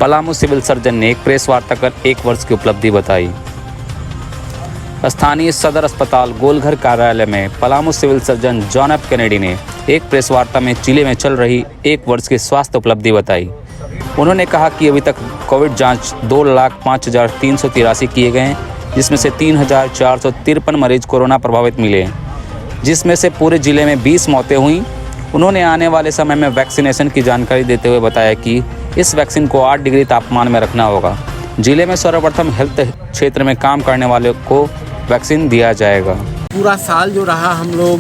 Palamu civil surgeon ने एक press वार्ता कर 1 वर्ष की उपलब्धि बताई। स्थानीय सदर अस्पताल गोलघर कार्यालय में Palamu civil surgeon John F Kennedy ने एक प्रेस वार्ता में जिले में चल रही 1 वर्ष की स्वास्थ्य उपलब्धि बताई। उन्होंने कहा कि अभी तक कोविड जांच 2,05,383 किए गए हैं, जिसमें से 3,453 मरीज कोरोना प्रभावित मिले, जिसमें से पूरे जिले में 20 मौतें हुई। उन्होंने आने वाले समय में वैक्सीनेशन की जानकारी देते हुए बताया कि इस वैक्सीन को 8 डिग्री तापमान में रखना होगा। जिले में सर्वप्रथम हेल्थ क्षेत्र में काम करने वाले को वैक्सीन दिया जाएगा। पूरा साल जो रहा हम लोग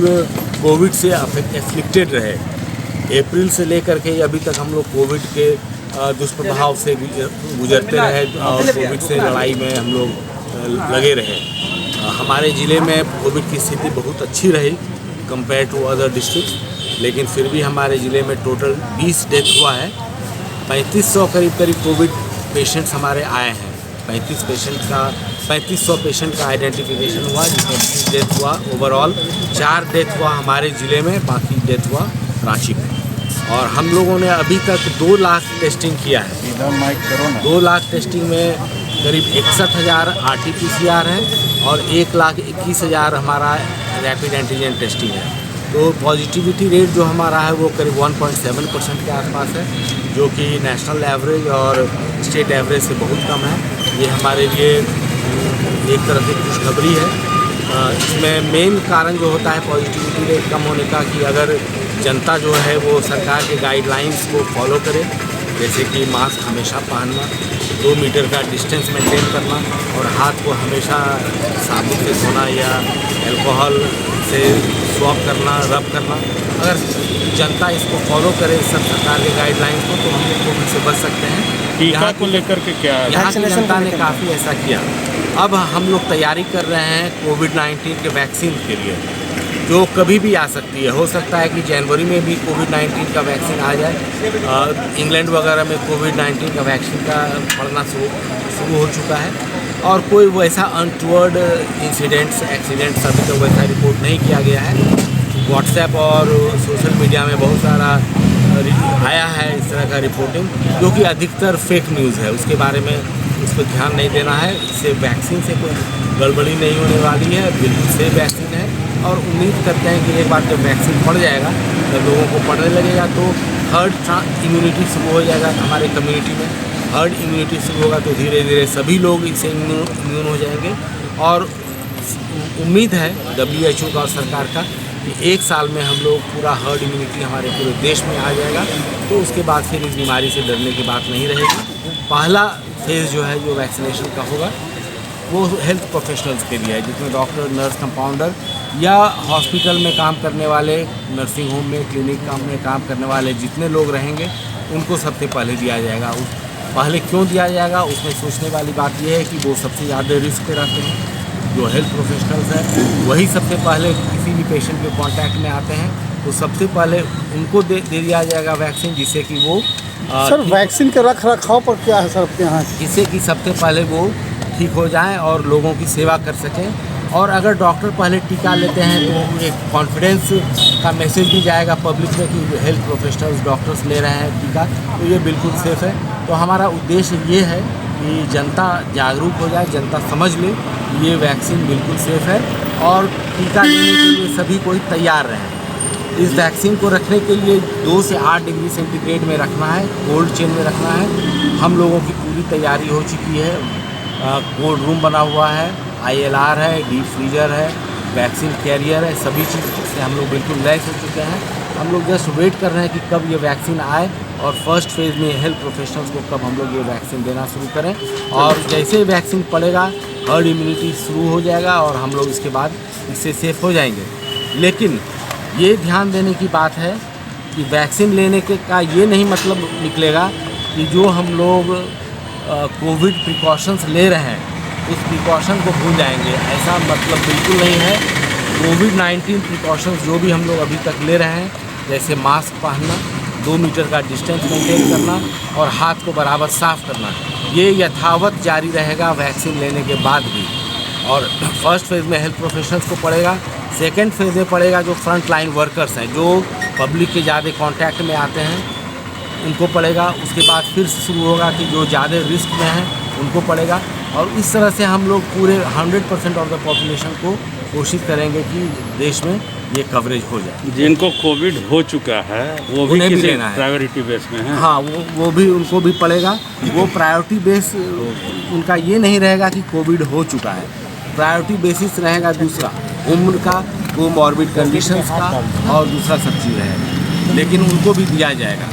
कोविड से एफ्लिक्टेड रहे। अप्रैल से लेकर के अभी तक हम लोग कोविड के दुष्प्रभाव से गुजरते रहे और कोविड से लड़ाई में हम लोग लगे रहे। हमारे ज़िले में कोविड की स्थिति बहुत अच्छी रही कंपेयर टू अदर डिस्ट्रिक्ट, लेकिन फिर भी हमारे ज़िले में टोटल 20 डेथ हुआ है। 3500 करीब कोविड पेशेंट्स हमारे आए हैं। 3500 पेशेंट का आइडेंटिफिकेशन हुआ, जिसमें 20 डेथ हुआ। ओवरऑल 4 डेथ हुआ हमारे ज़िले में, बाकी डेथ हुआ रांची में। और हम लोगों ने अभी तक 2 लाख टेस्टिंग किया है। 2 लाख टेस्टिंग में करीब 61,000 RT-PCR है और 1,21,000 हमारा रैपिड एंटीजन टेस्टिंग है। तो पॉजिटिविटी रेट जो हमारा है वो करीब 1.7% के आसपास है, जो कि नेशनल एवरेज और स्टेट एवरेज से बहुत कम है। ये हमारे लिए एक तरह से खुशखबरी है। इसमें मेन कारण जो होता है पॉजिटिविटी रेट कम होने का, कि अगर जनता जो है वो सरकार के गाइडलाइंस को फॉलो करे, जैसे कि मास्क हमेशा पहनना, 2 मीटर का डिस्टेंस मेंटेन करना और हाथ को हमेशा साबुन से धोना या अल्कोहल से स्वॉब करना, रब करना। अगर जनता इसको फॉलो करे, सब सरकार के गाइडलाइंस को, तो हम लोग कोविड से बच सकते हैं। टीका को लेकर के क्या है? यहाँ की जनता ने काफ़ी ऐसा किया। अब हम लोग तैयारी कर रहे हैं कोविड-19 के वैक्सीन के लिए, जो कभी भी आ सकती है। हो सकता है कि जनवरी में भी कोविड-19 का वैक्सीन आ जाए। इंग्लैंड वगैरह में कोविड-19 का वैक्सीन का पड़ना शुरू हो चुका है और कोई वैसा अनटूवर्ड एक्सीडेंट्स अभी तक वैसा रिपोर्ट नहीं किया गया है। व्हाट्सएप और सोशल मीडिया में बहुत सारा आया है इस तरह का रिपोर्टिंग, जो कि अधिकतर फेक न्यूज़ है। उसके बारे में उस पर ध्यान नहीं देना है। इससे वैक्सीन से कोई गड़बड़ी नहीं होने वाली है, बिल्कुल सेफ वैक्सीन है। और उम्मीद करते हैं कि एक बार जब वैक्सीन पड़ जाएगा, जब लोगों को पड़ने लगेगा, तो हर्ड इम्यूनिटी शुरू हो जाएगा हमारे कम्युनिटी में। हर्ड इम्यूनिटी शुरू होगा तो धीरे धीरे सभी लोग इससे इम्यून हो जाएंगे। और उम्मीद है WHO का और सरकार का कि 1 साल में हम लोग पूरा हर्ड इम्यूनिटी हमारे पूरे देश में आ जाएगा, तो उसके बाद फिर इस बीमारी से डरने की बात नहीं रहेगी। पहला फेज़ जो है, जो वैक्सीनेशन का होगा, वो हेल्थ प्रोफेशनल्स के लिए है, जिसमें डॉक्टर, नर्स, कंपाउंडर या हॉस्पिटल में काम करने वाले, नर्सिंग होम में, क्लिनिक में काम करने वाले जितने लोग रहेंगे, उनको सबसे पहले दिया जाएगा। पहले क्यों दिया जाएगा, उसमें सोचने वाली बात यह है कि वो सबसे ज़्यादा रिस्क पे रहते हैं। जो हेल्थ प्रोफेशनल्स हैं वही सबसे पहले किसी भी पेशेंट के कांटेक्ट में आते हैं, तो सबसे पहले उनको दे दिया जाएगा वैक्सीन, जिससे कि वो सर वैक्सीन के रख रखाव पर क्या है सर आपके यहाँ? जिससे कि सबसे पहले वो ठीक हो जाएं और लोगों की सेवा कर सकें। और अगर डॉक्टर पहले टीका लेते हैं तो एक कॉन्फिडेंस का मैसेज भी जाएगा पब्लिक में कि हेल्थ प्रोफेशनल्स, डॉक्टर्स ले रहे हैं टीका, तो ये बिल्कुल सेफ़ है। तो हमारा उद्देश्य ये है कि जनता जागरूक हो जाए, जनता समझ ले ये वैक्सीन बिल्कुल सेफ़ है और टीका लेने के लिए सभी कोई तैयार रहें। इस वैक्सीन को रखने के लिए 2 से 8 डिग्री सेंटीग्रेड में रखना है, कोल्ड चेन में रखना है। हम लोगों की पूरी तैयारी हो चुकी है। कोल्ड रूम बना हुआ है, ILR है, डीप फ्रीजर है, वैक्सीन कैरियर है, सभी चीज़ से हम लोग बिल्कुल लैस हो चुके हैं। हम लोग जस्ट वेट कर रहे हैं कि कब ये वैक्सीन आए और फर्स्ट फेज़ में हेल्थ प्रोफेशनल्स को कब हम लोग ये वैक्सीन देना शुरू करें। और जैसे ही वैक्सीन पड़ेगा, हर्ड इम्यूनिटी शुरू हो जाएगा और हम लोग इसके बाद इससे सेफ हो जाएंगे। लेकिन ये ध्यान देने की बात है कि वैक्सीन लेने के का ये नहीं मतलब निकलेगा कि जो हम लोग कोविड प्रिकॉशंस ले रहे हैं उस प्रिकॉशन को भूल जाएंगे, ऐसा मतलब बिल्कुल नहीं है। कोविड-19 प्रिकॉशंस जो भी हम लोग अभी तक ले रहे हैं, जैसे मास्क पहनना, 2 मीटर का डिस्टेंस मेंटेन करना और हाथ को बराबर साफ़ करना, ये यथावत जारी रहेगा वैक्सीन लेने के बाद भी। और फर्स्ट फेज़ में हेल्थ प्रोफेशनल्स को पड़ेगा, सेकेंड फेज़ में पड़ेगा जो फ्रंट लाइन वर्कर्स हैं, जो पब्लिक के ज़्यादा कांटेक्ट में आते हैं, उनको पड़ेगा। उसके बाद फिर से शुरू होगा कि जो ज़्यादा रिस्क में हैं उनको पड़ेगा। और इस तरह से हम लोग पूरे 100% ऑफ द पॉपुलेशन को कोशिश करेंगे कि देश में ये कवरेज हो जाए। जिनको कोविड हो चुका है वो भी उन्हें भी किसी लेना है। प्रायोरिटी बेस में है। हाँ, वो भी उनको भी पड़ेगा। वो प्रायोरिटी बेस उनका ये नहीं रहेगा कि कोविड हो चुका है। प्रायोरिटी बेसिस रहेगा दूसरा उम्र का, कोमॉर्बिड कंडीशंस का, और दूसरा सब चीज़ रहेगा, लेकिन उनको भी दिया जाएगा।